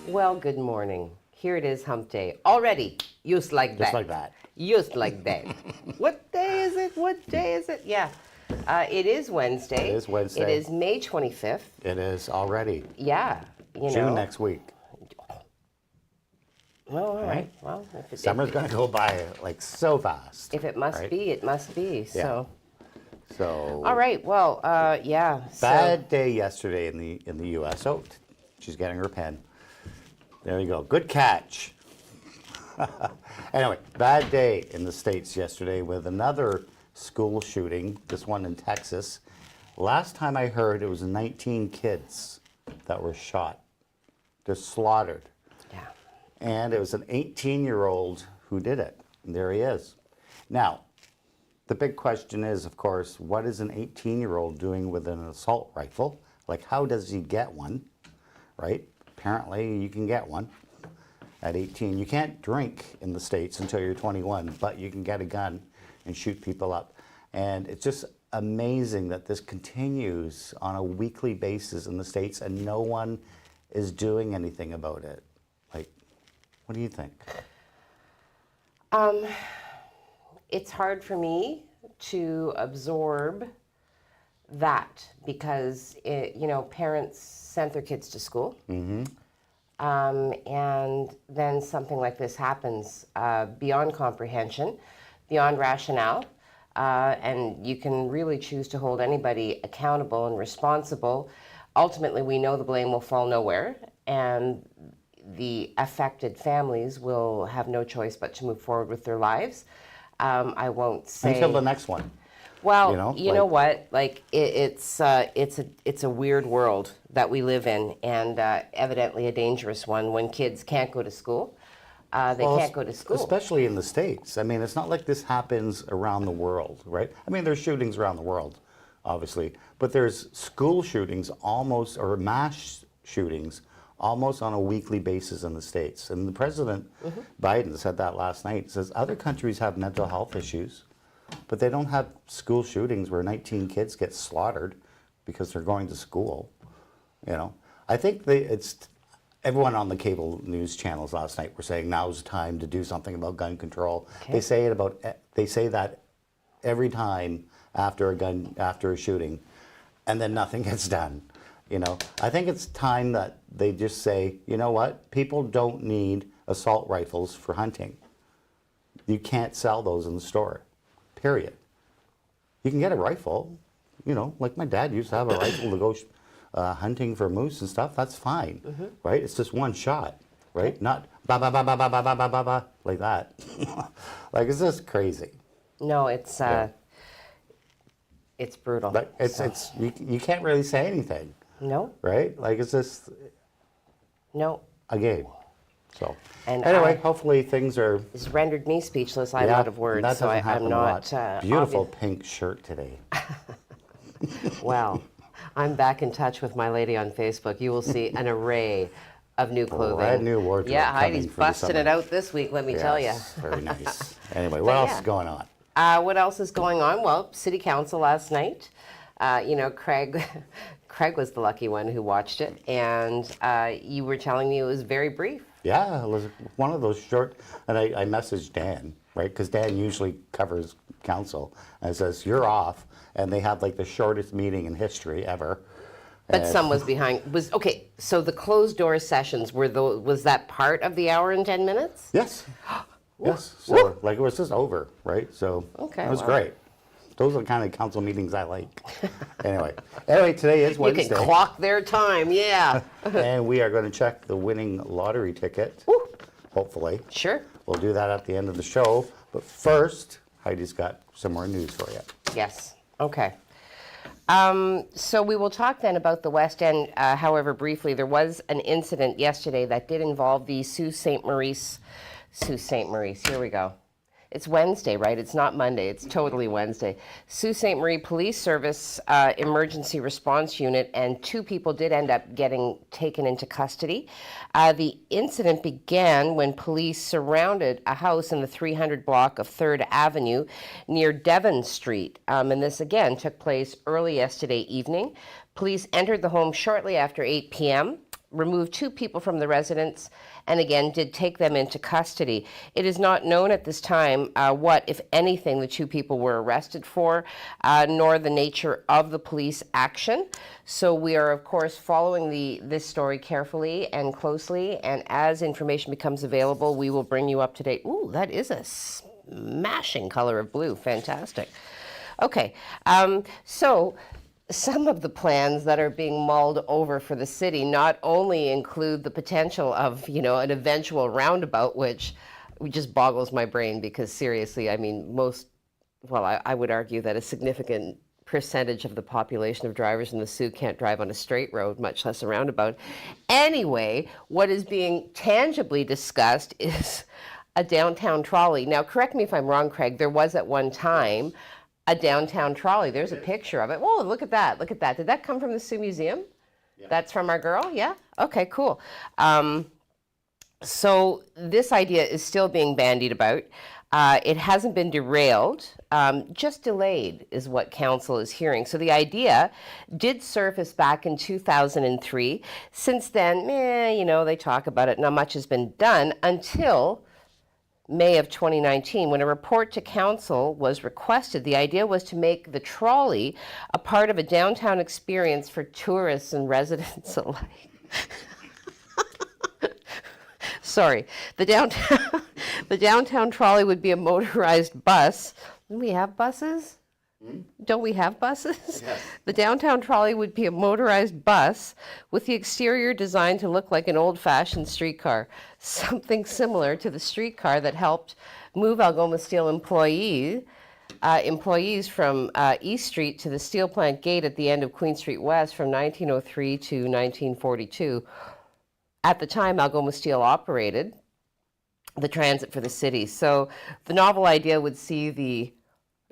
Well, good morning. Here it is, hump day. Already, used like that. Just like that. Used like that. What day is it? What day is it? Yeah. It is Wednesday. It is Wednesday. It is May 25th. It is already. Yeah. June next week. Well, all right. Well, Summer's going to go by like so fast. If it must be, it must be. So. So. All right. Well, yeah. Bad day yesterday in the U.S. Oh, she's getting her pen. There you go. Good catch. Anyway, bad day in the States yesterday with another school shooting, this one in Texas. Last time I heard, it was 19 kids that were shot. They're slaughtered. Yeah. And it was an 18-year-old who did it. And there he is. Now, the big question is, of course, what is an 18-year-old doing with an assault rifle? Like, how does he get one, right? Apparently, you can get one at 18. You can't drink in the States until you're 21, but you can get a gun and shoot people up. And it's just amazing that this continues on a weekly basis in the States and no one is doing anything about it. Like, what do you think? It's hard for me to absorb that because, parents sent their kids to school. Mm-hmm. And then something like this happens beyond comprehension, beyond rationale. And you can really choose to hold anybody accountable and responsible. Ultimately, we know the blame will fall nowhere, and the affected families will have no choice but to move forward with their lives. I won't say until the next one. Well, you know what? Like it's a weird world that we live in, and evidently a dangerous one. When kids can't go to school, can't go to school. Especially in the States. I mean, it's not like this happens around the world, right? I mean, there's shootings around the world, obviously, but there's school shootings almost, or mass shootings, almost on a weekly basis in the States. And the President, Biden, said that last night. He says other countries have mental health issues, but they don't have school shootings where 19 kids get slaughtered because they're going to school. I think everyone on the cable news channels last night were saying now's the time to do something about gun control. Okay. They say that every time after a shooting, and then nothing gets done. I think it's time that they just say, you know what? People don't need assault rifles for hunting. You can't sell those in the store, period. You can get a rifle, like my dad used to have a rifle to go hunting for moose and stuff. That's fine, right? It's just one shot, right? Not ba ba ba ba ba ba ba ba ba ba like that. Like, it's just crazy. No, it's brutal. Like, you can't really say anything. No. Right? Like, it's just no a game. So and anyway, hopefully things are. It's rendered me speechless. I'm out of words, that so I'm not. Beautiful pink shirt today. Well, I'm back in touch with my lady on Facebook. You will see an array of new clothing. Brand new wardrobe. Yeah, Heidi's busting it out this week. Let me tell you. Very nice. Anyway, what else is going on? What else is going on? Well, City Council last night. Craig was the lucky one who watched it, and you were telling me it was very brief. Yeah, it was one of those short, and I messaged Dan, right, because Dan usually covers council, and says, you're off, and they had like the shortest meeting in history ever. But some was okay, so the closed door sessions, was that part of the hour and 10 minutes? Yes. Yes, so like it was just over, right, so it was great. Those are the kind of council meetings I like. Anyway, today is Wednesday. You can clock their time, yeah. And we are going to check the winning lottery ticket, hopefully. Sure. We'll do that at the end of the show. But first, Heidi's got some more news for you. Yes, okay. So we will talk then about the West End. However, briefly, there was an incident yesterday that did involve the Sault Ste. Maurice, here we go. It's Wednesday, right? It's not Monday. It's totally Wednesday. Sault Ste. Marie Police Service Emergency Response Unit, and 2 people did end up getting taken into custody. The incident began when police surrounded a house in the 300 block of 3rd Avenue near Devon Street. And this, again, took place early yesterday evening. Police entered the home shortly after 8 p.m., removed 2 people from the residence and again did take them into custody. It is not known at this time what, if anything, the 2 people were arrested for, nor the nature of the police action. So we are, of course, following this story carefully and closely, and as information becomes available, we will bring you up to date. Ooh, that is a smashing color of blue. Fantastic. Okay, so some of the plans that are being mulled over for the city not only include the potential of, an eventual roundabout, which just boggles my brain because seriously, I mean, I would argue that a significant percentage of the population of drivers in the Soo can't drive on a straight road, much less a roundabout. Anyway, what is being tangibly discussed is a downtown trolley. Now, correct me if I'm wrong, Craig, there was at one time a downtown trolley. There's a picture of it. Whoa, look at that. Look at that. Did that come from the Sioux Museum? Yeah. That's from our girl? Yeah? Okay, cool. So this idea is still being bandied about. It hasn't been derailed, just delayed is what council is hearing. So the idea did surface back in 2003. Since then, they talk about it. Not much has been done until May of 2019, when a report to council was requested. The idea was to make the trolley a part of a downtown experience for tourists and residents alike. Sorry, the downtown trolley would be a motorized bus. Do we have buses? Don't we have buses? Yes. The downtown trolley would be a motorized bus with the exterior designed to look like an old-fashioned streetcar, something similar to the streetcar that helped move Algoma Steel employees from East Street to the steel plant gate at the end of Queen Street West from 1903 to 1942. At the time, Algoma Steel operated the transit for the city. So the novel idea would see the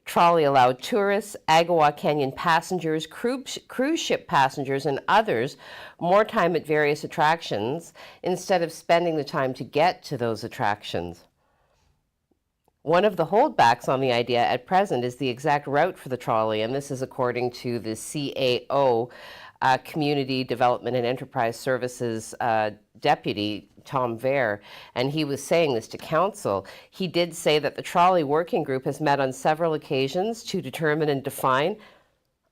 trolley allow tourists, Agawa Canyon passengers, cruise ship passengers, and others more time at various attractions instead of spending the time to get to those attractions. One of the holdbacks on the idea at present is the exact route for the trolley, and this is according to the CAO, Community Development and Enterprise Services Deputy, Tom Vare, and he was saying this to council. He did say that the trolley working group has met on several occasions to determine and define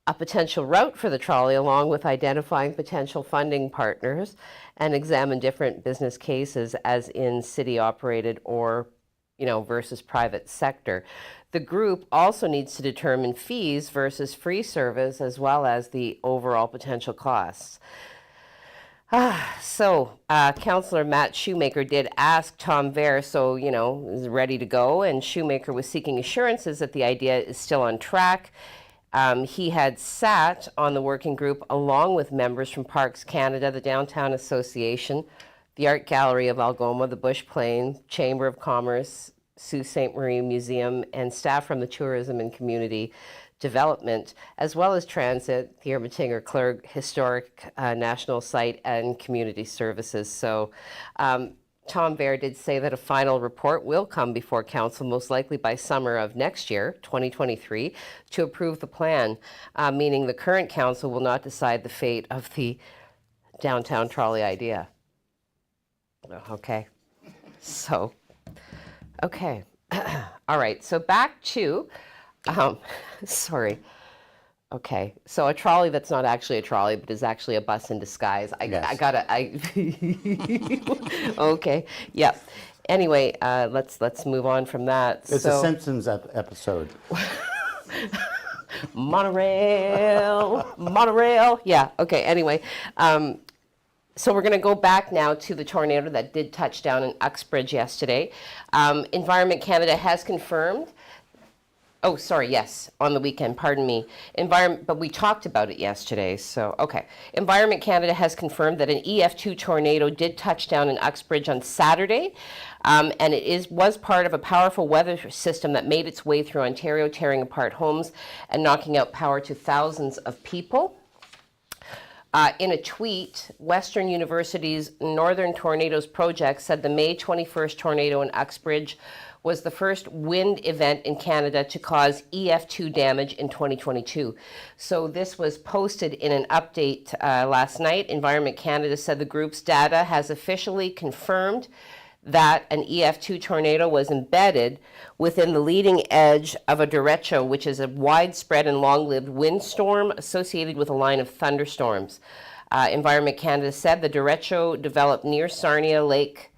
a potential route for the trolley, along with identifying potential funding partners, and examine different business cases as in city operated or versus private sector. The group also needs to determine fees versus free service, as well as the overall potential costs. So Councillor Matt Shoemaker did ask Tom Vare, so, is ready to go, and Shoemaker was seeking assurances that the idea is still on track. He had sat on the working group along with members from Parks Canada, the Downtown Association, the Art Gallery of Algoma, the Bush Plain, Chamber of Commerce, Sault Ste. Marie Museum, and staff from the Tourism and Community Development, as well as Transit, the Ermitinger Clerg, Historic National Site, and Community Services. So Tom Vare did say that a final report will come before council, most likely by summer of next year, 2023, to approve the plan, meaning the current council will not decide the fate of the downtown trolley idea. Okay, so, okay. All right, so back to, sorry. Okay, so a trolley that's not actually a trolley, but is actually a bus in disguise. Okay, yeah. Anyway, let's move on from that. It's a Simpsons episode. Monorail. Yeah, okay, anyway. So we're going to go back now to the tornado that did touch down in Uxbridge yesterday. Environment Canada has confirmed. Oh, sorry, yes, on the weekend, pardon me. But we talked about it yesterday, so, okay. Environment Canada has confirmed that an EF2 tornado did touch down in Uxbridge on Saturday, and it was part of a powerful weather system that made its way through Ontario, tearing apart homes and knocking out power to thousands of people. In a tweet, Western University's Northern Tornadoes Project said the May 21st tornado in Uxbridge was the first wind event in Canada to cause EF2 damage in 2022. So this was posted in an update last night. Environment Canada said the group's data has officially confirmed that an EF2 tornado was embedded within the leading edge of a derecho, which is a widespread and long-lived windstorm associated with a line of thunderstorms. Environment Canada said the derecho developed near Sarnia Lake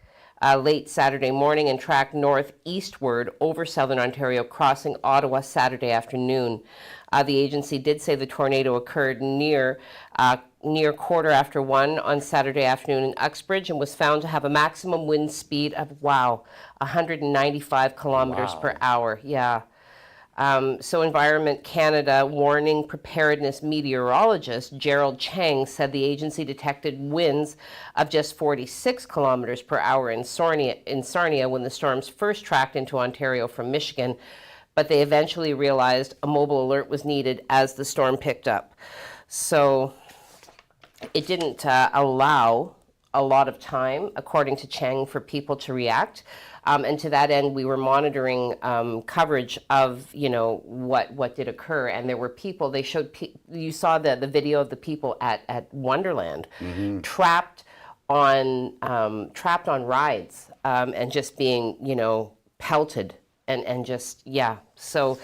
late Saturday morning and tracked northeastward over southern Ontario, crossing Ottawa Saturday afternoon. The agency did say the tornado occurred near 1:15 on Saturday afternoon in Uxbridge and was found to have a maximum wind speed of, 195 kilometers per hour. Yeah. So Environment Canada warning preparedness meteorologist Gerald Chang said the agency detected winds of just 46 kilometers per hour in Sarnia when the storms first tracked into Ontario from Michigan, but they eventually realized a mobile alert was needed as the storm picked up. So it didn't allow a lot of time, according to Chang, for people to react. And to that end, we were monitoring coverage of, what did occur. And there were people, they showed, you saw the video of the people at Wonderland, trapped on rides and just being, pelted and just, yeah. So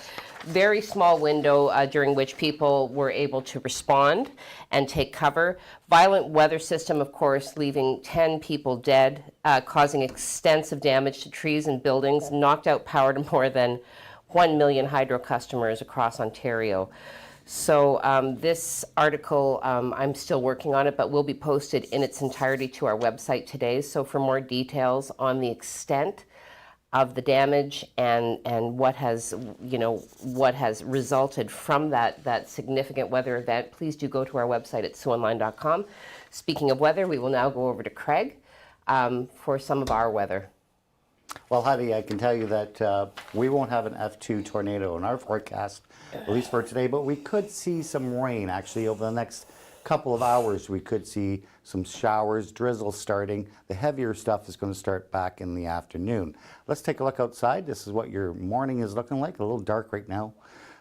very small window during which people were able to respond and take cover. Violent weather system, of course, leaving 10 people dead, causing extensive damage to trees and buildings, knocked out power to more than 1 million hydro customers across Ontario. So this article, I'm still working on it, but will be posted in its entirety to our website today. So for more details on the extent of the damage and what has resulted from that significant weather event, please do go to our website at SiouxOnline.com. Speaking of weather, we will now go over to Craig for some of our weather. Well, Heidi, I can tell you that we won't have an F2 tornado in our forecast, at least for today, but we could see some rain actually over the next couple of hours. We could see some showers, drizzle starting. The heavier stuff is going to start back in the afternoon. Let's take a look outside. This is what your morning is looking like. A little dark right now.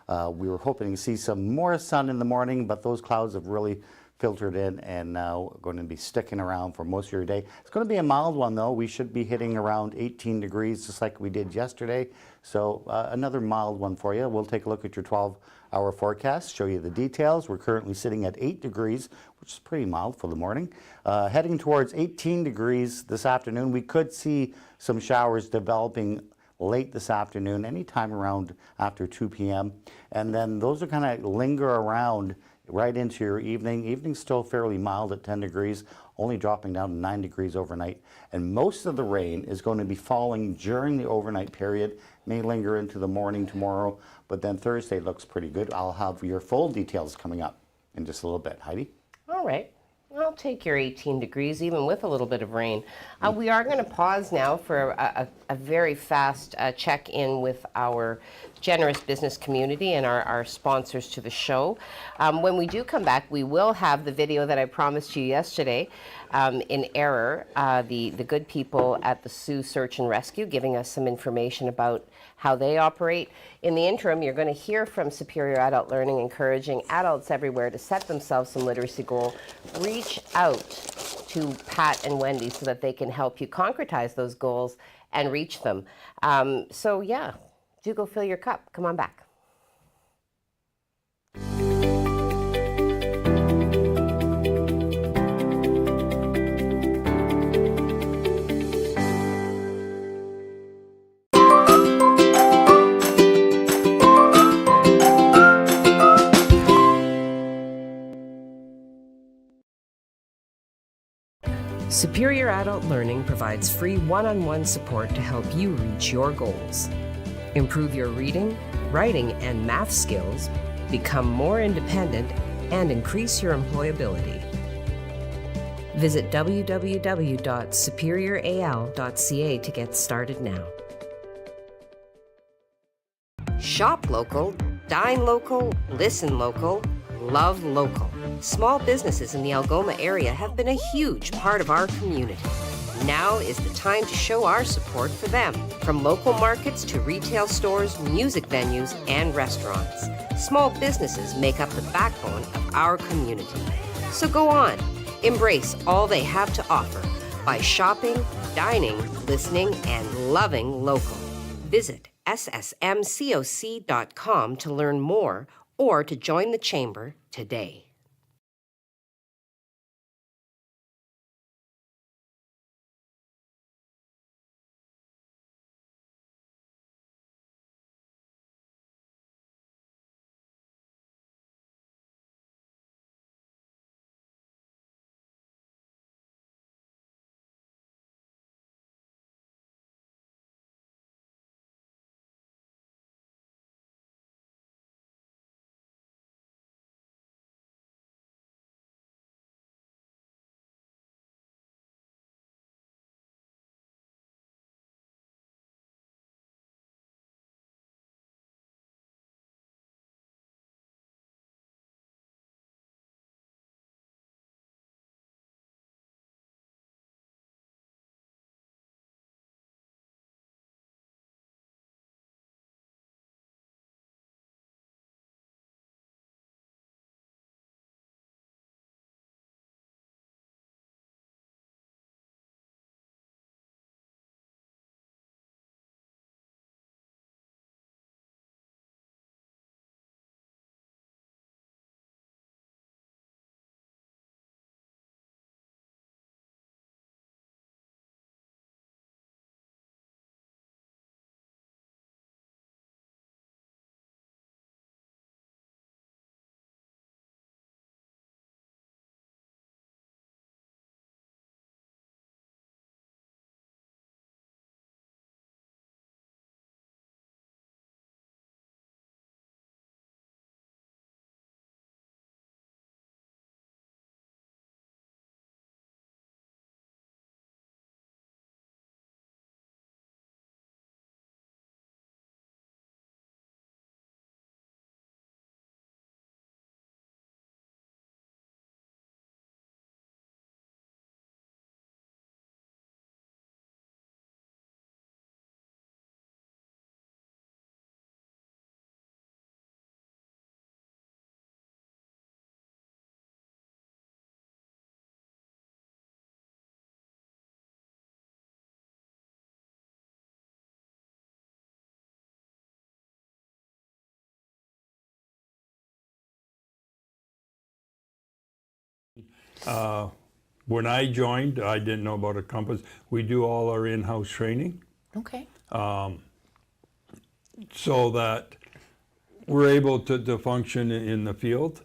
We were hoping to see some more sun in the morning, but those clouds have really filtered in and now going to be sticking around for most of your day. It's going to be a mild one though. We should be hitting around 18 degrees just like we did yesterday. So another mild one for you. We'll take a look at your 12-hour forecast, show you the details. We're currently sitting at 8 degrees, which is pretty mild for the morning. Heading towards 18 degrees this afternoon. We could see some showers developing late this afternoon, anytime around after 2 p.m. And then those are kind of linger around right into your evening. Evening's still fairly mild at 10 degrees, only dropping down to 9 degrees overnight. And most of the rain is going to be falling during the overnight period, may linger into the morning tomorrow, but then Thursday looks pretty good. I'll have your full details coming up in just a little bit. Heidi? All right. I'll take your 18 degrees, even with a little bit of rain. We are going to pause now for a very fast check-in with our generous business community and our sponsors to the show. When we do come back, we will have the video that I promised you yesterday in error. The good people at the Sault Search and Rescue giving us some information about how they operate. In the interim, you're going to hear from Superior Adult Learning, encouraging adults everywhere to set themselves some literacy goal. Reach out to Pat and Wendy so that they can help you concretize those goals and reach them. So yeah, do go fill your cup. Come on back. Superior Adult Learning provides free one-on-one support to help you reach your goals. Improve your reading, writing, and math skills, become more independent, and increase your employability. Visit www.superioral.ca to get started now. Shop local, dine local, listen local. love local. Small businesses in the Algoma area have been a huge part of our community. Now is the time to show our support for them. From local markets to retail stores, music venues, and restaurants. Small businesses make up the backbone of our community. So go on, embrace all they have to offer by shopping, dining, listening, and loving local. Visit ssmcoc.com to learn more or to join the Chamber today. When I joined, I didn't know about a compass. We do all our in-house training Okay. so that we're able to function in the field.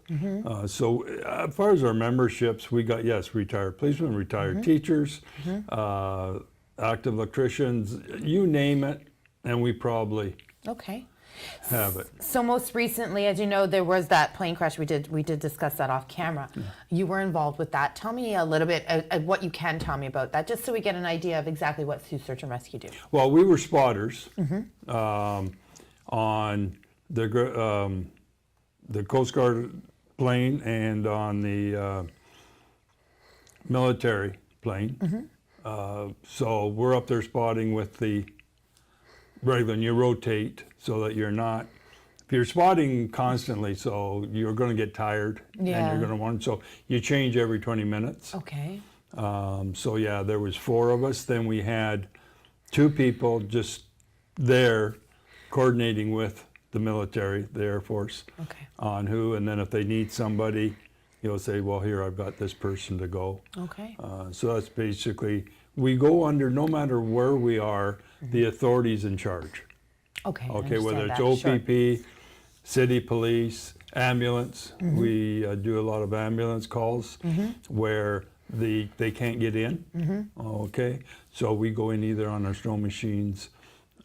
So as far as our memberships, we got, yes, retired policemen, retired teachers, active electricians, you name it, and we probably Okay. have it. So most recently, as you know, there was that plane crash. We did discuss that off camera. You were involved with that. Tell me a little bit what you can tell me about that, just so we get an idea of exactly what Sault Search and Rescue do. Well, we were spotters on the Coast Guard plane and on the military plane. So we're up there spotting with the regular, and you rotate so that you're not, if you're spotting constantly, so you're going to get tired and Yeah. you're going to want, so you change every 20 minutes. Okay. So yeah, there was 4 of us. Then we had 2 people just there coordinating with the military, the Air Force, Okay. on who, and then if they need somebody, you'll say, well, here, I've got this person to go. Okay. So that's basically, we go under, no matter where we are, the authorities in charge. Okay. I Okay, whether it's understand that. Sure. OPP, city police, ambulance. We do a lot of ambulance calls where they can't get in. Okay, so we go in either on our snow machines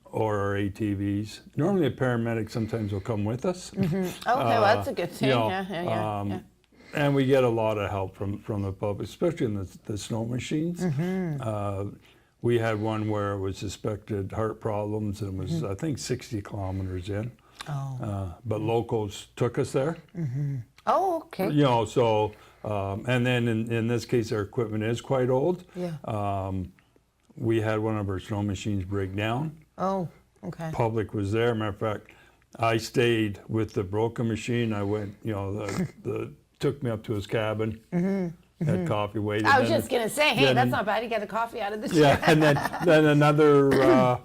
or our ATVs. Normally a paramedic sometimes will come with us. Okay, well, that's a good thing. you know, Yeah. And we get a lot of help from the public, especially in the snow machines. We had one where it was suspected heart problems and was, I think, 60 kilometers in. Oh. But locals took us there Oh, okay. You know, so, and then in this case, our equipment is quite old. Yeah. We had one of our snow machines break down. Oh, okay. Public was there. Matter of fact, I stayed with the broken machine. I went, you know, took me up to his cabin, had coffee, waited. I was then- just gonna say, hey, then- that's not bad. You get the coffee out of the Yeah, chair. and then another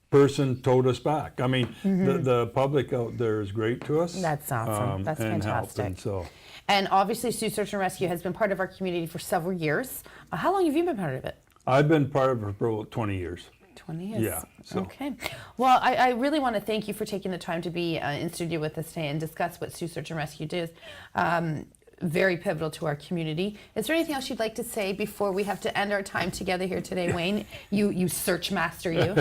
person towed us back. I mean, the public out there is great to us. That's awesome. That's and help, fantastic. and so. And obviously, Sault Search and Rescue has been part of our community for several years. How long have you been part of it? I've been part of it for about 20 years. 20 years. Yeah, so. Okay. Well, I really want to thank you for taking the time to be in studio with us today and discuss what Sault Search and Rescue does. Very pivotal to our community. Is there anything else you'd like to say before we have to end our time together here today, Wayne? You search master, you.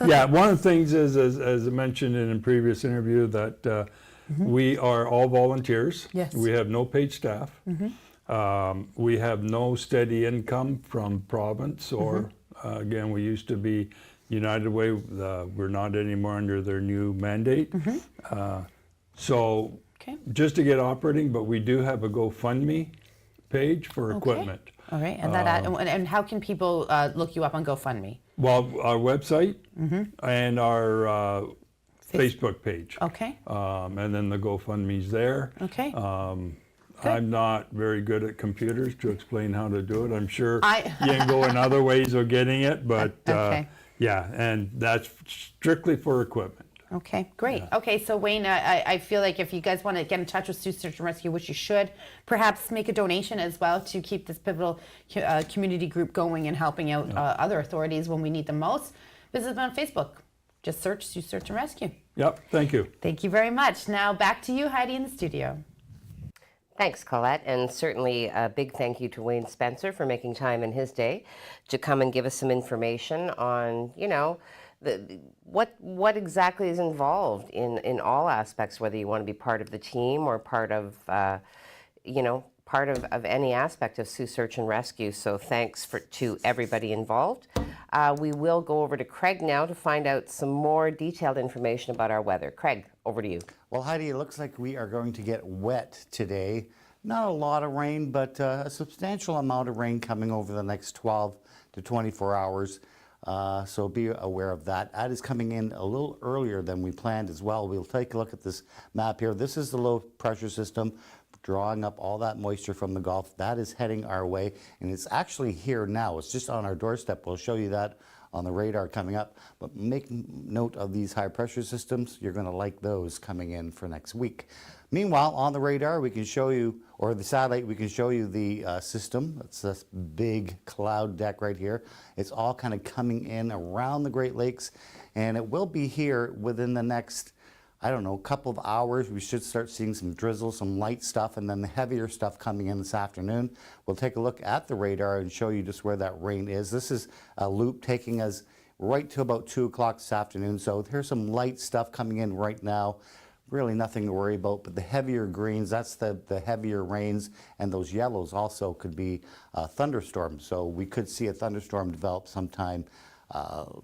Yeah, one of the things is, as I mentioned in a previous interview, that we are all volunteers. Yes. We have no paid staff. We have no steady income from province or, again, we used to be United Way. We're not anymore under their new mandate. So Okay. just to get operating, but we do have a GoFundMe page for equipment. All right. And and how can people look you up on GoFundMe? Well, our website and our Facebook page. Okay. And then the GoFundMe's there. Okay. I'm not very good at computers to explain how to do it. I'm sure I- you can go in other ways of getting it, but Okay. yeah, and that's strictly for equipment. Okay, great. Okay, so Wayne, I feel like if you guys want to get in touch with Sault Search and Rescue, which you should, perhaps make a donation as well to keep this pivotal community group going and helping out other authorities when we need them most. Visit them on Facebook. Just search Sault Search and Rescue. Yep, thank you. Thank you very much. Now back to you, Heidi, in the studio. Thanks, Colette, and certainly a big thank you to Wayne Spencer for making time in his day to come and give us some information on, you know, what exactly is involved in all aspects, whether you want to be part of the team or part of, you know, part of any aspect of Sault Search and Rescue. So thanks to everybody involved. We will go over to Craig now to find out some more detailed information about our weather. Craig, over to you. Well, Heidi, it looks like we are going to get wet today. Not a lot of rain, but a substantial amount of rain coming over the next 12 to 24 hours. So be aware of that. That is coming in a little earlier than we planned as well. We'll take a look at this map here. This is the low pressure system drawing up all that moisture from the Gulf. That is heading our way, and it's actually here now. It's just on our doorstep. We'll show you that on the radar coming up. But make note of these high pressure systems. You're going to like those coming in for next week. Meanwhile, on the radar, we can show you, or the satellite, we can show you the system. It's this big cloud deck right here. It's all kind of coming in around the Great Lakes, and it will be here within the next, I don't know, couple of hours. We should start seeing some drizzle, some light stuff, and then the heavier stuff coming in this afternoon. We'll take a look at the radar and show you just where that rain is. This is a loop taking us right to about 2 o'clock this afternoon. So here's some light stuff coming in right now. Really nothing to worry about, but the heavier greens, that's the heavier rains, and those yellows also could be thunderstorms. So we could see a thunderstorm develop sometime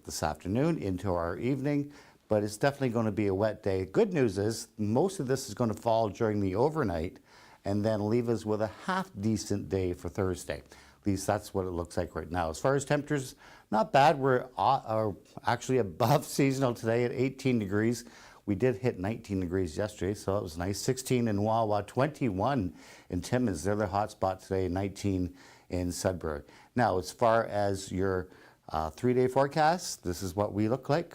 this afternoon into our evening, but it's definitely going to be a wet day. Good news is most of this is going to fall during the overnight and then leave us with a half decent day for Thursday. At least that's what it looks like right now. As far as temperatures, not bad. We're actually above seasonal today at 18 degrees. We did hit 19 degrees yesterday, so that was nice. 16 in Wawa, 21 in Timmins. They're the hot spot today, 19 in Sudbury. Now, as far as your 3-day forecast, this is what we look like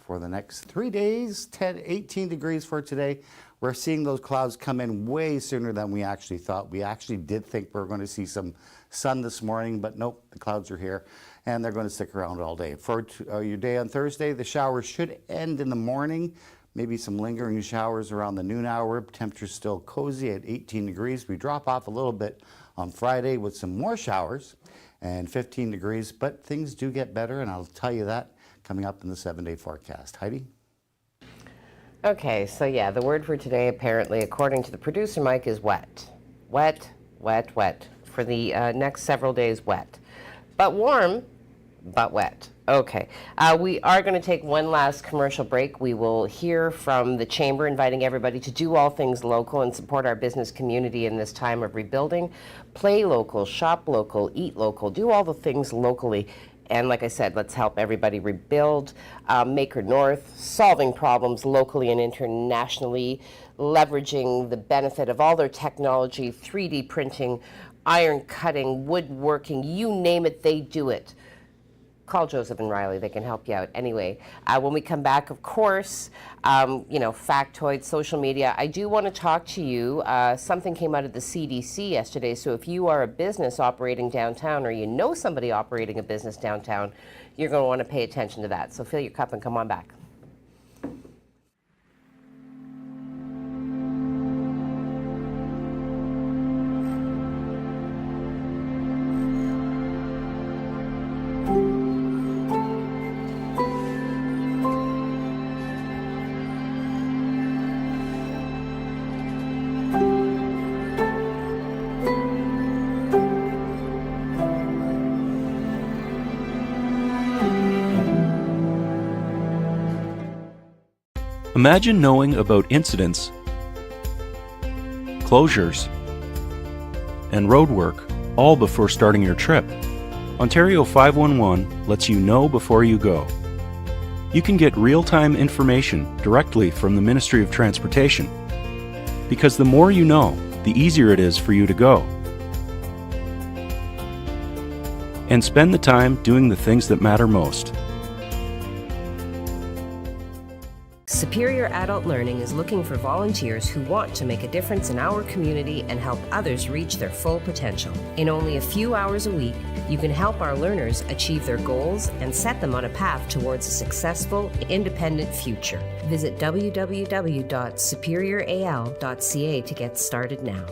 for the next 3 days. 18 degrees for today. We're seeing those clouds come in way sooner than we actually thought. We actually did think we were going to see some sun this morning, but nope, the clouds are here, and they're going to stick around all day. For your day on Thursday, the showers should end in the morning. Maybe some lingering showers around the noon hour. Temperature's still cozy at 18 degrees. We drop off a little bit on Friday with some more showers and 15 degrees, but things do get better, and I'll tell you that coming up in the 7-day forecast. Heidi? Okay, so yeah, the word for today, apparently, according to the producer Mike, is wet. Wet, wet, wet. For the next several days, wet. But warm, but wet. Okay. We are going to take one last commercial break. We will hear from the Chamber inviting everybody to do all things local and support our business community in this time of rebuilding. Play local, shop local, eat local, do all the things locally. And like I said, let's help everybody rebuild. Maker North, solving problems locally and internationally, leveraging the benefit of all their technology, 3D printing, iron cutting, woodworking, you name it, they do it. Call Joseph and Riley. They can help you out. Anyway, when we come back, of course, factoids, social media. I do want to talk to you. Something came out of the CDC yesterday. So if you are a business operating downtown or you know somebody operating a business downtown, you're going to want to pay attention to that. So fill your cup and come on back. Imagine knowing about incidents, closures, and roadwork all before starting your trip. Ontario 511 lets you know before you go. You can get real-time information directly from the Ministry of Transportation, because the more you know, the easier it is for you to go. And spend the time doing the things that matter most. Superior Adult Learning is looking for volunteers who want to make a difference in our community and help others reach their full potential. In only a few hours a week, you can help our learners achieve their goals and set them on a path towards a successful, independent future. Visit www.superioral.ca to get started now.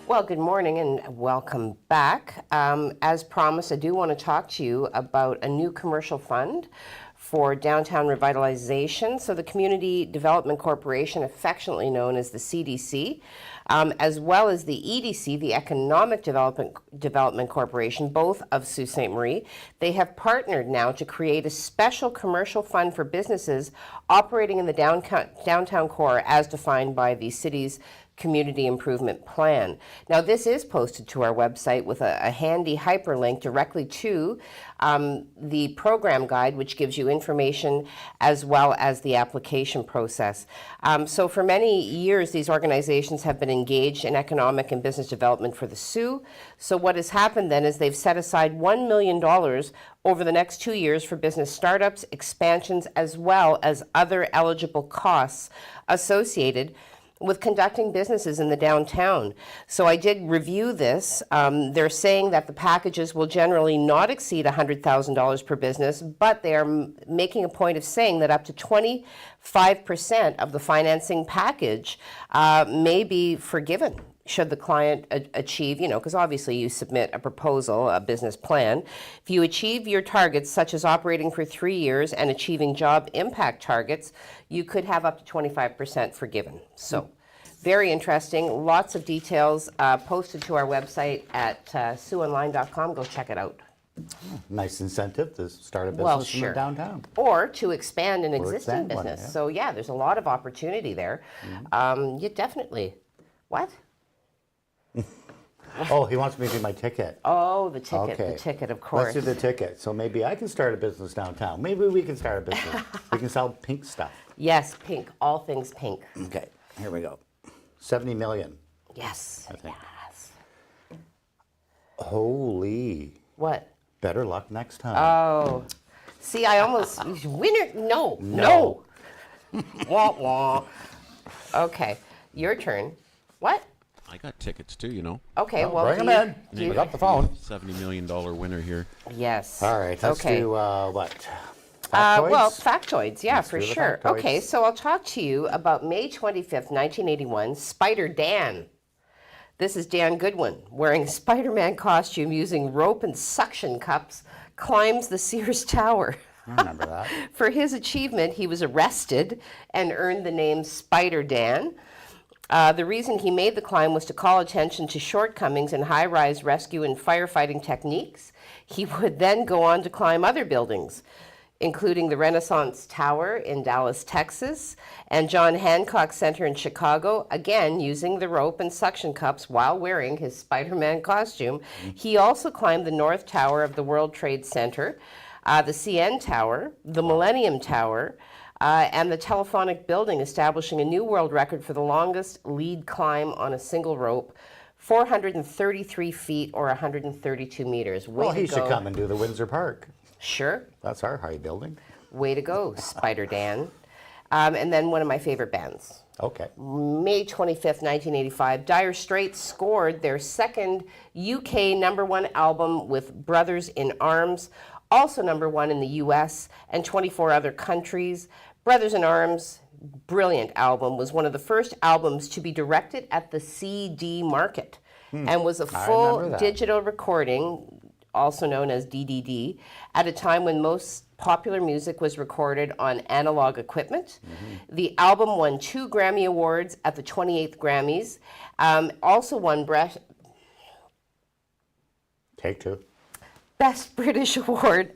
Well, good morning and welcome back. As promised, I do want to talk to you about a new commercial fund for downtown revitalization. So the Community Development Corporation, affectionately known as the CDC, as well as the EDC, the Economic Development Corporation, both of Sault Ste. Marie, they have partnered now to create a special commercial fund for businesses operating in the downtown core as defined by the city's Community Improvement Plan. Now, this is posted to our website with a handy hyperlink directly to the program guide, which gives you information as well as the application process. So for many years, these organizations have been engaged in economic and business development for the Soo. So what has happened then is they've set aside $1 million over the next 2 years for business startups, expansions, as well as other eligible costs associated with conducting businesses in the downtown. So I did review this. They're saying that the packages will generally not exceed $100,000 per business, but they are making a point of saying that up to 25% of the financing package may be forgiven should the client achieve, because obviously you submit a proposal, a business plan. If you achieve your targets, such as operating for 3 years and achieving job impact targets, you could have up to 25% forgiven. So very interesting. Lots of details posted to our website at SiouxOnline.com. Go check it out. Nice incentive to start a business in the downtown. Or to expand an existing expand one, business. yeah. So yeah, there's a lot of opportunity there. You definitely, what? Oh, he wants me to do my ticket. Oh, the ticket, Okay. the ticket, of course. Let's do the ticket. So maybe I can start a business downtown. Maybe we can start a business. We can sell pink stuff. Yes, pink, all things pink. Okay, here we go. 70 million. Yes, I think. yes. Holy. What? Better luck next time. Oh, see, I almost, winner, no. No. Wah, wah. Okay, your turn. What? I got tickets too, you know. Okay, well, Bring do them you- in. We got the phone. $70 million winner here. Yes. All right, let's okay. do what? Well, Factoids? factoids, yeah, Let's for do the sure. factoids. Okay, so I'll talk to you about May 25th, 1981, Spider Dan. This is Dan Goodwin, wearing a Spider-Man costume using rope and suction cups, climbs the Sears Tower. I remember that. For his achievement, he was arrested and earned the name Spider Dan. The reason he made the climb was to call attention to shortcomings in high-rise rescue and firefighting techniques. He would then go on to climb other buildings, including the Renaissance Tower in Dallas, Texas, and John Hancock Center in Chicago, again using the rope and suction cups while wearing his Spider-Man costume. He also climbed the North Tower of the World Trade Center, the CN Tower, the Millennium Tower, and the Telephonic Building, establishing a new world record for the longest lead climb on a single rope, 433 feet or 132 meters. Way Well, to he go. should come and do the Windsor Park. Sure. That's our high building. Way to go, Spider Dan. And then one of my favorite bands. Okay. May 25th, 1985, Dire Straits scored their second UK #1 album with Brothers in Arms, also #1 in the US and 24 other countries. Brothers in Arms, brilliant album, was one of the first albums to be directed at the CD market and was a full remember that. digital recording, also known as DDD, at a time when most popular music was recorded on analog equipment. The album won 2 Grammy Awards at the 28th Grammys, also won Take two. Best British Award,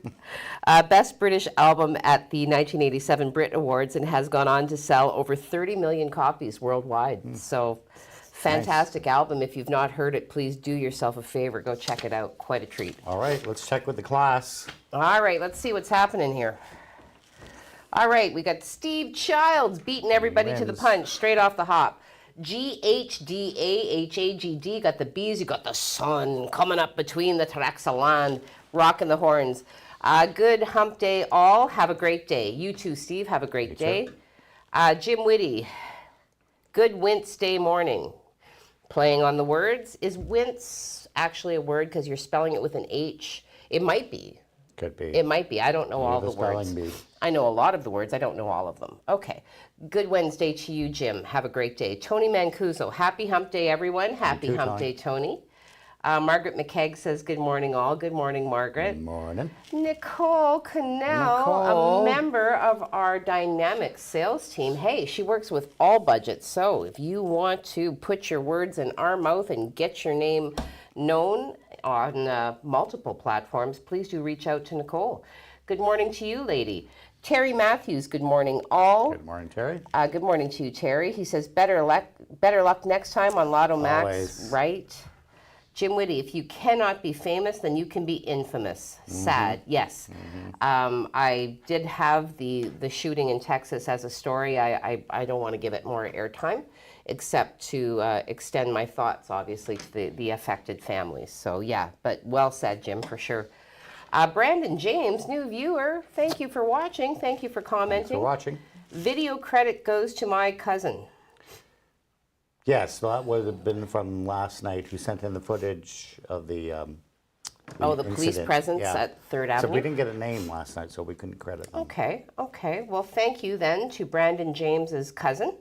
Best British Album at the 1987 Brit Awards, and has gone on to sell over 30 million copies worldwide. So, fantastic album. If you've not heard it, please do yourself a favor. Go check it out. Quite a treat. All right, let's check with the class. All right, let's see what's happening here. All right, we got Steve Childs beating everybody to the Wins. punch straight off the hop. GHDAHAGD got the B's. You got the sun coming up between the tracks of land, rocking the horns. Good hump day, all. Have a great day. You too, Steve. Have a great day. Jim Whitty, good wince day morning. Playing on the words. Is wince actually a word because you're spelling it with an H? It might be. Could be. It might be. I don't know all the words. spelling bee. I know a lot of the words. I don't know all of them. Okay. Good Wednesday to you, Jim. Have a great day. Tony Mancuso. Happy hump day, everyone. Happy too, hump Tony. day, Tony. Margaret McKegg says, good morning, all. Good morning, Margaret. Good morning. Nicole Cannell, Nicole. a member of our dynamic sales team. Hey, she works with all budgets. So if you want to put your words in our mouth and get your name known on multiple platforms, please do reach out to Nicole. Good morning to you, lady. Terry Matthews, good morning, all. Good morning, Terry. Good morning to you, Terry. He says, better luck next time on Lotto Max, Always. right? Jim Whitty, if you cannot be famous, then you can be infamous. Sad, yes. I did have the shooting in Texas as a story. I don't want to give it more airtime, except to extend my thoughts, obviously, to the affected families. So, yeah, but well said, Jim, for sure. Brandon James, new viewer, thank you for watching. Thank you for commenting. Thanks for watching. Video credit goes to my cousin. Yes, that would have been from last night. Who sent in the footage of the The police incident. presence Yeah. at 3rd So Avenue? we didn't get a name last night, so we couldn't credit them. Okay. Well, thank you then to Brandon James's cousin.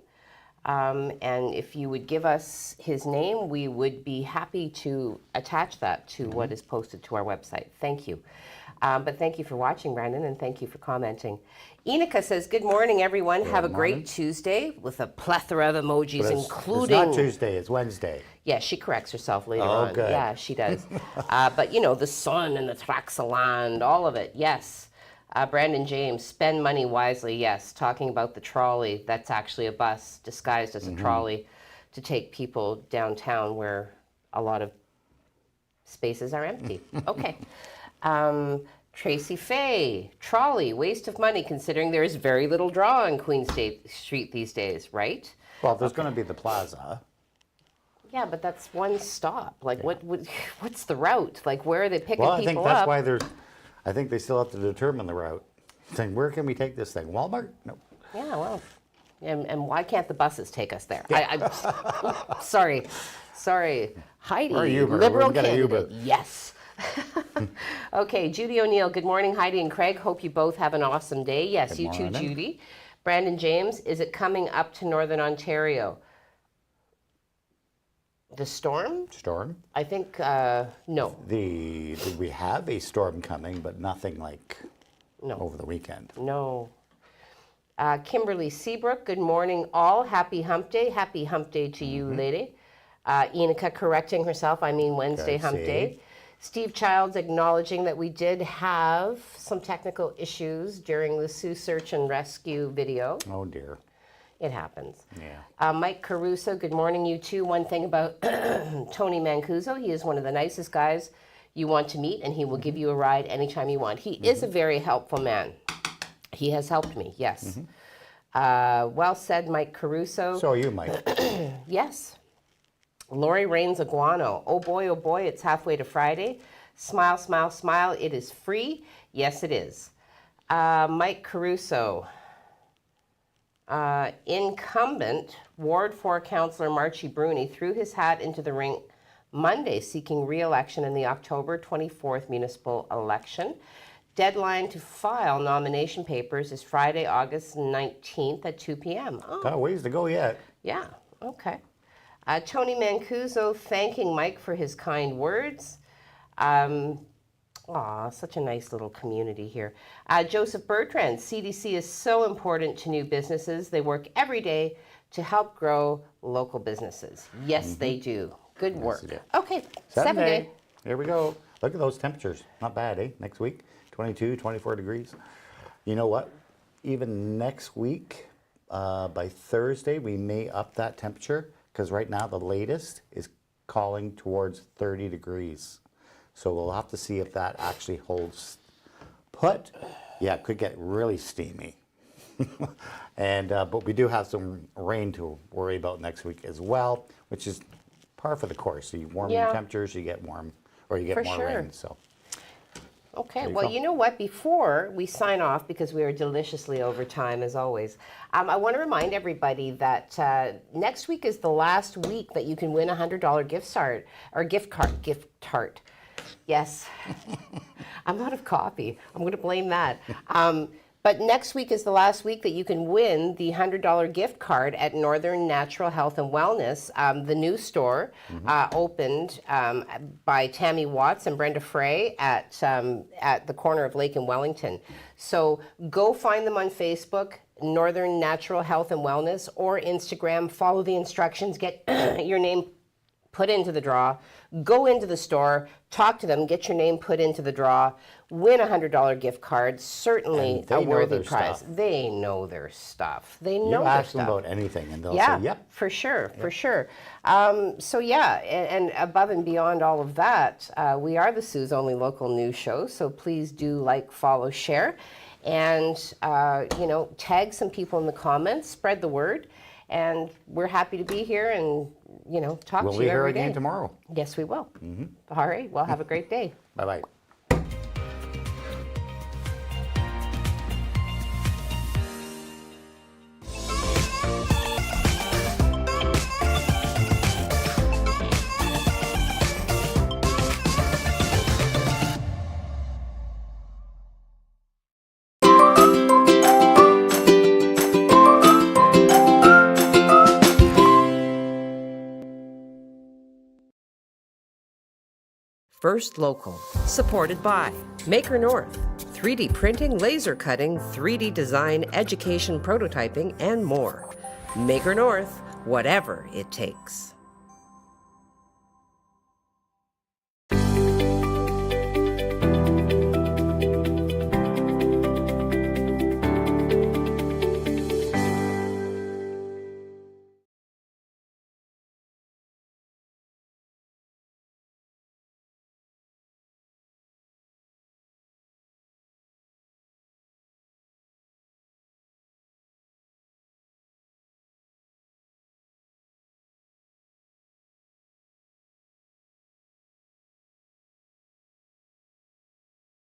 And if you would give us his name, we would be happy to attach that to what is posted to our website. Thank you. But thank you for watching, Brandon, and thank you for commenting. Enika says, good morning, everyone. Have a morning. great Tuesday with a plethora of emojis, But including... it's not Tuesday, it's Wednesday. Yeah, she corrects herself later Oh, on. good. Yeah, she does. But, you know, the sun and the tracts of land, all of it, yes. Brandon James, spend money wisely, yes. Talking about the trolley, that's actually a bus disguised as a trolley to take people downtown where a lot of spaces are empty. Okay. Tracy Fay, trolley, waste of money considering there is very little draw on Queen Street these days, right? Well, there's going to be the plaza. Yeah, but that's one stop. Like, what's the route? Like, where are they picking Well, I people think that's up? why I think they still have to determine the route. Saying, where can we take this thing? Walmart? No. Yeah, well, and why can't the buses take us there? Sorry, Heidi, Or Uber. liberal We've got a Uber. candidate. Yes. Okay, Judy O'Neill. Good morning, Heidi and Craig. Hope you both have an awesome day. Yes, Good you too, morning. Judy. Brandon James, is it coming up to Northern Ontario? The storm? Storm? I think no. We have a storm coming, but nothing like No. over the weekend. No. Kimberly Seabrook, good morning all. Happy hump day. Happy hump day to you, lady. Enica correcting herself, I mean Wednesday Okay, hump see? day. Steve Childs acknowledging that we did have some technical issues during the Sault Search and Rescue video. Oh dear. It happens. Yeah. Mike Caruso, good morning, you too. One thing about Tony Mancuso, he is one of the nicest guys you want to meet, and he will give you a ride anytime you want. He is a very helpful man. He has helped me, yes. Well said, Mike Caruso. So are you, Mike? Yes. Lori Rains Aguano. Oh boy, it's halfway to Friday. Smile, smile, smile. It is free. Yes, it is. Mike Caruso. Incumbent Ward 4 Councillor Marchie Bruni threw his hat into the ring Monday seeking re-election in the October 24th municipal election. Deadline to file nomination papers is Friday, August 19th at 2 p.m. Oh, Got ways to go yet. yeah, okay. Tony Mancuso thanking Mike for his kind words. Such a nice little community here. Joseph Bertrand, CDC is so important to new businesses. They work every day to help grow local businesses. Yes, they do. Good work. they do. Okay, 7 Sunday. day. Here we go. Look at those temperatures. Not bad, eh? Next week, 22, 24 degrees. You know what? Even next week, by Thursday, we may up that temperature because right now the latest is calling towards 30 degrees. So we'll have to see if that actually holds put. Yeah, it could get really steamy. But we do have some rain to worry about next week as well, which is par for the course. So you warm Yeah. temperatures, you get warm, or you get For more sure. rain. So Okay, There you well, go. you know what? Before we sign off, because we are deliciously over time as always, I want to remind everybody that next week is the last week that you can win a $100 gift card. Yes, I'm out of coffee. I'm going to blame that. But next week is the last week that you can win the $100 gift card at Northern Natural Health and Wellness, the new store opened by Tammy Watts and Brenda Frey at the corner of Lake and Wellington. So go find them on Facebook, Northern Natural Health and Wellness, or Instagram. Follow the instructions. Get your name put into the draw, go into the store, talk to them, get your name put into the draw, win a $100 gift card, certainly And they a know worthy their prize. stuff. They know their stuff. They know you their ask them stuff. about anything, and they'll Yeah, say, "Yep." for sure, for sure. So yeah, and above and beyond all of that, we are the Sioux's only local news show, so please do like, follow, share, and tag some people in the comments, spread the word, and we're happy to be here and talk We'll to be you here every again day. tomorrow. Yes, we will. All right, well, have a great day. Bye-bye. First Local, supported by Maker North, 3D printing, laser cutting, 3D design, education, prototyping, and more. Maker North, whatever it takes.